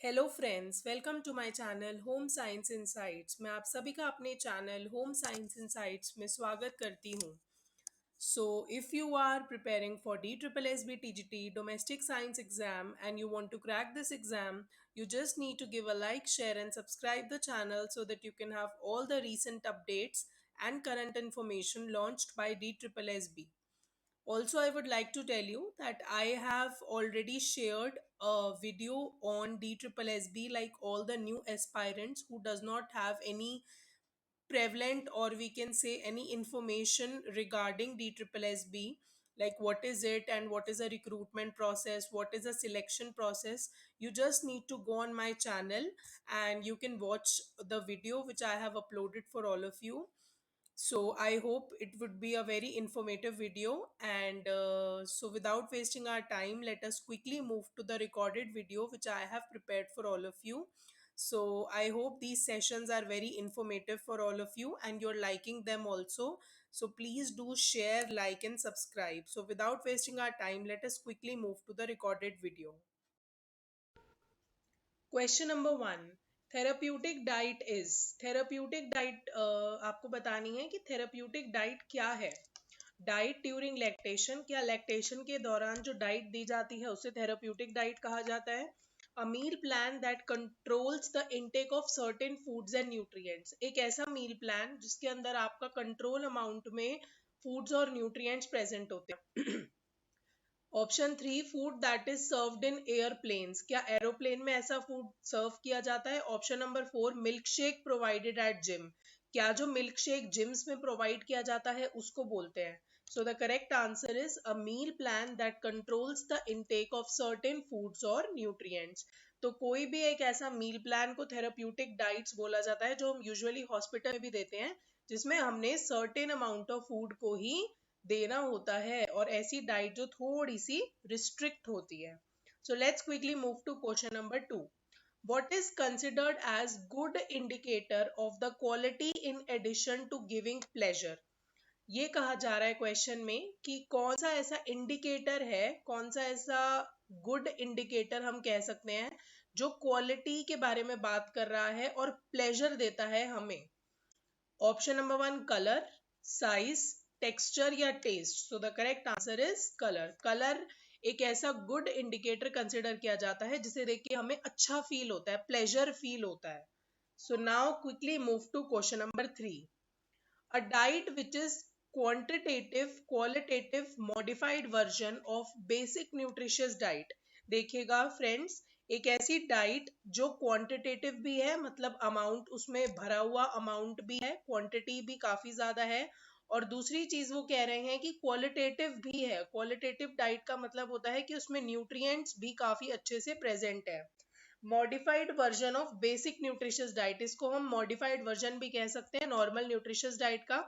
Hello friends, welcome to my channel home science insights. मैं आप सभी का अपने चैनल होम साइंस इनसाइट्स में स्वागत करती हूँ। So if you are preparing for DSSB TGT domestic science exam and you want to crack this exam, you just need to give a like, share and subscribe the channel so that you can have all the recent updates and current information launched by DSSB. Also, I would like to tell you that I have already shared a video on DSSB, like all the new aspirants who does not have any prevalent, or we can say any information regarding DSSB, like what is it and what is a recruitment process, what is a selection process. You just need to go on my channel and you can watch the video which I have uploaded for all of you. So I hope it would be a very informative video. And so without wasting our time, let us quickly move to the recorded video which I have prepared for all of you. So I hope these sessions are very informative for all of you and you're liking them also. So please do share, like and subscribe. So without wasting our time, let us quickly move to the recorded video. Question number one, therapeutic diet is. Therapeutic diet आपको बतानी है कि therapeutic diet क्या है। Diet during lactation, क्या lactation के दौरान जो डाइट दी जाती है उसे थेराप्यूटिक डाइट कहा जाता है। A meal plan that controls the intake of certain foods and nutrients, एक ऐसा मील प्लान जिसके अंदर आपका कंट्रोल अमाउंट में फूड्स और न्यूट्रिएंट्स प्रेजेंट होते हैं। Option three, food that is served in airplanes, क्या एरोप्लेन में ऐसा फूड सर्व किया जाता है। Option number four, milk shake provided at gym, क्या जो मिल्क शेक जिम्स में प्रोवाइड किया जाता है उसको बोलते हैं। सो the correct answer is a meal plan that controls the intake of certain foods और न्यूट्रिएंट्स। तो कोई भी एक ऐसा मील प्लान को थेराप्यूटिक डाइट्स बोला जाता है जो हम यूजुअली हॉस्पिटल में भी देते हैं, जिसमें हमने सर्टेन अमाउंट ऑफ फूड को ही देना होता है, और ऐसी डाइट जो थोड़ी सी रिस्ट्रिक्ट होती है। So let's quickly move to question number two. What is considered as good indicator of the quality in addition to giving pleasure. ये कहा जा रहा है क्वेश्चन में कि कौन सा ऐसा इंडिकेटर है, कौन सा ऐसा गुड इंडिकेटर हम कह सकते हैं जो क्वालिटी के बारे में बात कर रहा है और प्लेजर देता है हमें। Option number one, colour, size, texture या taste. So the correct answer is colour. Colour एक ऐसा गुड इंडिकेटर कंसिडर किया जाता है जिसे देख के हमें अच्छा फील होता है, प्लेजर फील होता है। So now quickly move to question number three. A diet which is quantitative qualitative modified version of basic nutritious diet. देखिएगा फ्रेंड्स, एक ऐसी डाइट जो क्वांटिटेटिव भी है, मतलब अमाउंट उसमें भरा हुआ अमाउंट भी है, क्वांटिटी भी काफी ज्यादा है, और दूसरी चीज वो कह रहे हैं कि क्वालिटेटिव भी है। क्वालिटेटिव डाइट का मतलब होता है कि उसमें न्यूट्रिएंट्स भी काफी अच्छे से प्रेजेंट है। Modified version of basic nutritious diet, इसको हम मॉडिफाइड वर्जन भी कह सकते हैं नॉर्मल न्यूट्रिशियस डाइट का,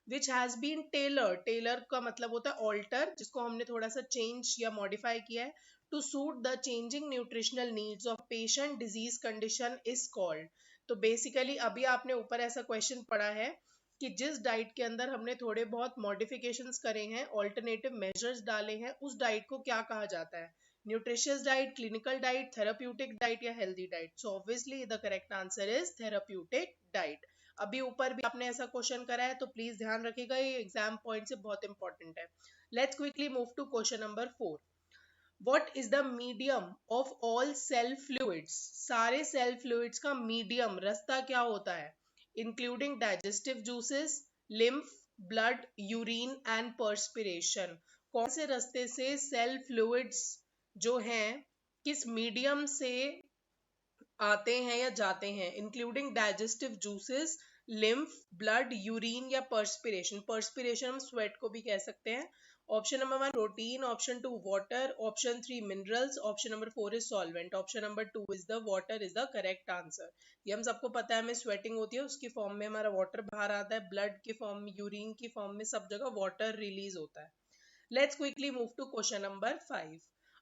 which has been tailor. Tailor का मतलब होता है ऑल्टर, जिसको हमने थोड़ा सा चेंज या मॉडिफाई किया है to suit the changing nutritional needs of patient disease condition is called. तो बेसिकली अभी आपने ऊपर ऐसा क्वेश्चन पढ़ा है कि जिस डाइट के अंदर हमने थोड़े बहुत मॉडिफिकेशंस करे हैं, ऑल्टरनेटिव मेजर्स डाले हैं, उस डाइट को क्या कहा जाता है। Nutritious diet, clinical diet, therapeutic diet या healthy diet. So obviously the correct answer is therapeutic diet. अभी ऊपर भी आपने ऐसा क्वेश्चन करा है तो प्लीज ध्यान रखिएगा, ये एग्जाम पॉइंट से बहुत इंपॉर्टेंट है। Let's quickly move to question number four. What is the medium of all cell fluids? सारे सेल फ्लूइड्स का मीडियम, रास्ता क्या होता है। Including digestive juices, lymph, blood, urine and perspiration. कौन से रास्ते से सेल फ्लूइड्स जो हैं किस मीडियम से आते हैं या जाते हैं। Including digestive juices, lymph, blood, urine या पर्सपिरेशन। पर्सपिरेशन हम स्वेट को भी कह सकते हैं। Option number one protein, option two water, option three minerals, option number four is solvent. Option number two is the water is the correct answer. ये हम सबको पता है, हमें स्वेटिंग होती है उसकी फॉर्म में हमारा वाटर बाहर आता है, ब्लड के फॉर्म में, यूरिन की फॉर्म में, सब जगह वाटर रिलीज होता है। Let's quickly move to question number five.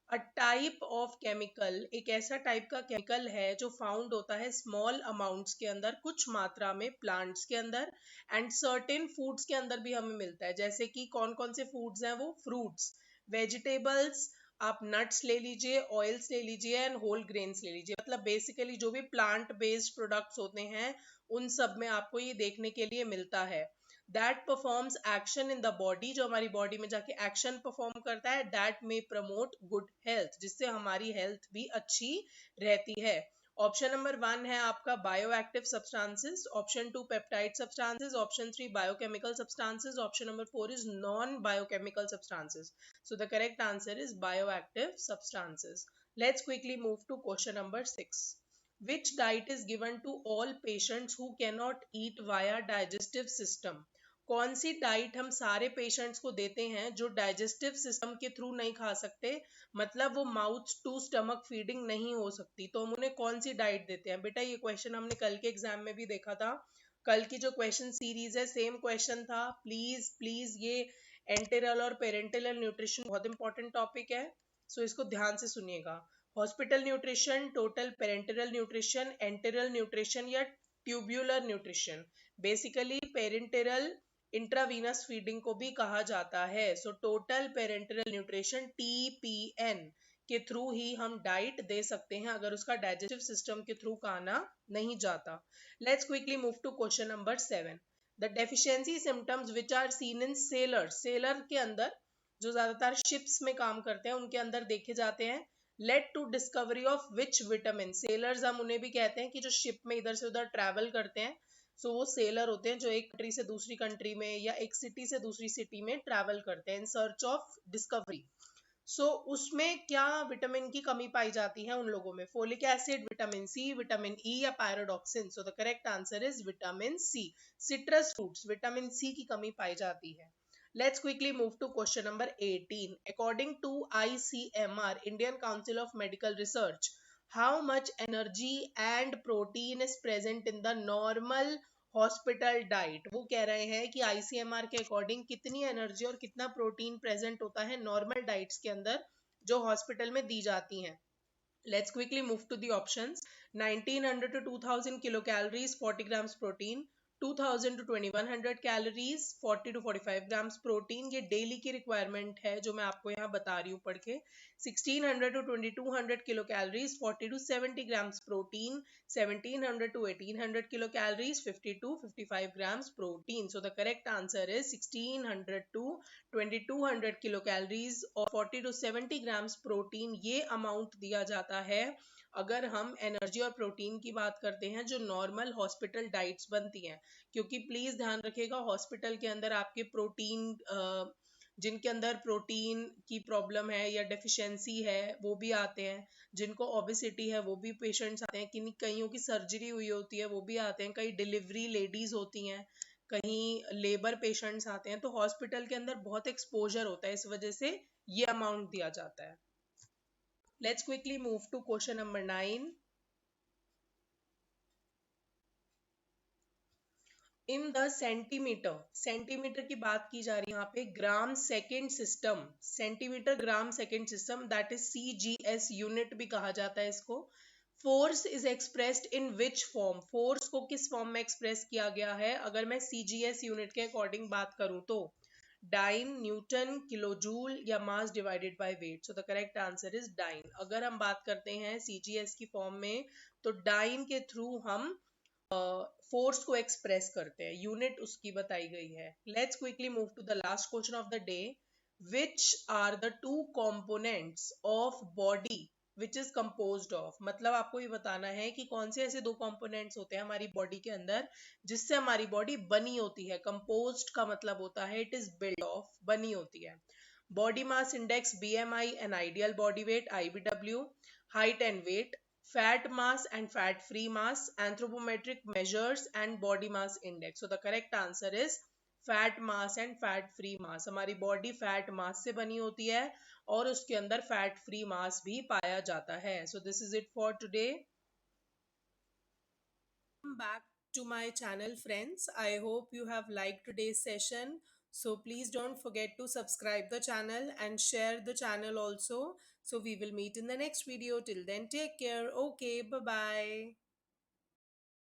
A type of chemical, एक ऐसा टाइप का केमिकल है जो फाउंड होता है स्मॉल अमाउंट्स के अंदर, कुछ मात्रा में प्लांट्स के अंदर एंड सर्टेन फूड्स के अंदर भी हमें मिलता है। जैसे कि कौन कौन से फूड्स हैं वो, फ्रूट्स, वेजिटेबल्स, आप नट्स ले लीजिए, ऑयल्स ले लीजिए एंड होल ग्रेन्स ले लीजिए, मतलब बेसिकली जो भी प्लांट बेस्ड प्रोडक्ट्स होते हैं उन सब में आपको ये देखने के लिए मिलता है। That performs action in the body, जो हमारी बॉडी में जाके एक्शन परफॉर्म करता है, that may promote good health, जिससे हमारी हेल्थ भी अच्छी रहती है। ऑप्शन नंबर 1 है आपका bioactive substances, option 2 peptide substances, option 3 biochemical substances, option number 4 is non biochemical substances. So the correct answer is bioactive substances. Let's quickly move to question number 6. Which diet is given to all patients who cannot eat via digestive system? कौन सी diet हम सारे patients को देते हैं जो digestive system के through नहीं खा सकते, मतलब वो माउथ टू स्टमक फीडिंग नहीं हो सकती, तो हम उन्हें कौन सी डाइट देते हैं? बेटा ये क्वेश्चन हमने कल के एग्जाम में भी देखा था, कल की जो क्वेश्चन सीरीज है सेम क्वेश्चन था। प्लीज प्लीज ये एंटेरल और पेरेंटल न्यूट्रिशन बहुत इंपॉर्टेंट टॉपिक है, सो इसको ध्यान से सुनिएगा। Hospital nutrition, total parenteral nutrition, enteral nutrition या tubular nutrition. Basically parenteral intravenous feeding को भी कहा जाता है। So total parenteral nutrition TPN के थ्रू ही हम डाइट दे सकते हैं अगर उसका डाइजेस्टिव सिस्टम के थ्रू खाना नहीं जाता। Let's quickly move to question number 7. The deficiency symptoms which are seen in sailor, sailor के अंदर जो ज्यादातर शिप्स में काम करते हैं उनके अंदर देखे जाते हैं। Led to discovery of which vitamin, sailors हम उन्हें भी कहते हैं कि जो शिप में इधर से उधर ट्रैवल करते हैं, सो वो सेलर होते हैं जो एक कंट्री से दूसरी कंट्री में या एक सिटी से दूसरी सिटी में ट्रैवल करते हैं इन सर्च ऑफ डिस्कवरी। सो उसमें क्या विटामिन की कमी पाई जाती है उन लोगों में? Folic acid, vitamin C, vitamin E या pyridoxine? So the correct answer is vitamin C. Citrus fruits, vitamin C की कमी पाई जाती है। Let's quickly move to question number 18. According to ICMR, Indian Council of Medical Research, how much energy and protein is present in the normal hospital diet? वो कह रहे हैं कि ICMR के अकॉर्डिंग कितनी एनर्जी और कितना प्रोटीन प्रेजेंट होता है नॉर्मल डाइट्स के अंदर जो हॉस्पिटल में दी जाती हैं। Let's quickly move to the options. 1900 to 2000 kilocalories, 40 grams protein. 2000 to 2100 calories, 40 to 45 grams protein. ये डेली की रिक्वायरमेंट है जो मैं आपको यहाँ बता रही हूँ पढ़ के। 1600 to 2200 kilocalories, 40 to 70 grams protein. 1700 to 1800 kilocalories, 50 to 55 grams protein. So the correct answer is 1600 to 2200 kilocalories और 40 to 70 grams protein, ये अमाउंट दिया जाता है अगर हम एनर्जी और प्रोटीन की बात करते हैं जो नॉर्मल हॉस्पिटल डाइट्स बनती हैं। क्योंकि प्लीज ध्यान रखिएगा हॉस्पिटल के अंदर आपके प्रोटीन जिनके अंदर प्रोटीन की प्रॉब्लम है या डेफिशिएंसी है वो भी आते हैं, जिनको ओबेसिटी है वो भी पेशेंट्स आते हैं, कईयों की सर्जरी हुई होती है वो भी आते हैं, कई डिलीवरी लेडीज होती हैं, कहीं लेबर पेशेंट्स आते हैं, तो हॉस्पिटल के अंदर बहुत एक्सपोजर होता है, इस वजह से ये अमाउंट दिया जाता है। Let's quickly move to question number 9. In the centimetre, centimetre की बात की जा रही है यहाँ पे, gram second system, centimetre gram second system, that is CGS unit भी कहा जाता है इसको। Force is expressed in which form, force को किस फॉर्म में एक्सप्रेस किया गया है अगर मैं CGS यूनिट के अकॉर्डिंग बात करूं तो? डाइन, न्यूटन, किलोजूल या mass divided by weight? So the correct answer is dyne. अगर हम बात करते हैं CGS की फॉर्म में तो डाइन के थ्रू हम फोर्स को एक्सप्रेस करते हैं, यूनिट उसकी बताई गई है। Let's quickly move to the last question of the day. Which are the two components of body which is composed of, मतलब आपको ये बताना है कि कौन से ऐसे दो कंपोनेंट्स होते हैं हमारी बॉडी के अंदर जिससे हमारी बॉडी बनी होती है। कंपोज्ड का मतलब होता है इट इज बिल्ड ऑफ, बनी होती है। Body mass index BMI and ideal body weight IBW, height and weight, fat mass and fat free mass, anthropometric measures and body mass index. So the correct answer is fat mass and fat free mass. हमारी body fat मास से बनी होती है और उसके अंदर fat free मास भी पाया जाता है। So this is it for today. Welcome back to my channel, friends. I hope you have liked today's session. So please don't forget to subscribe the channel and share the channel also. So we will meet in the next video. Till then, take care. Okay, bye bye.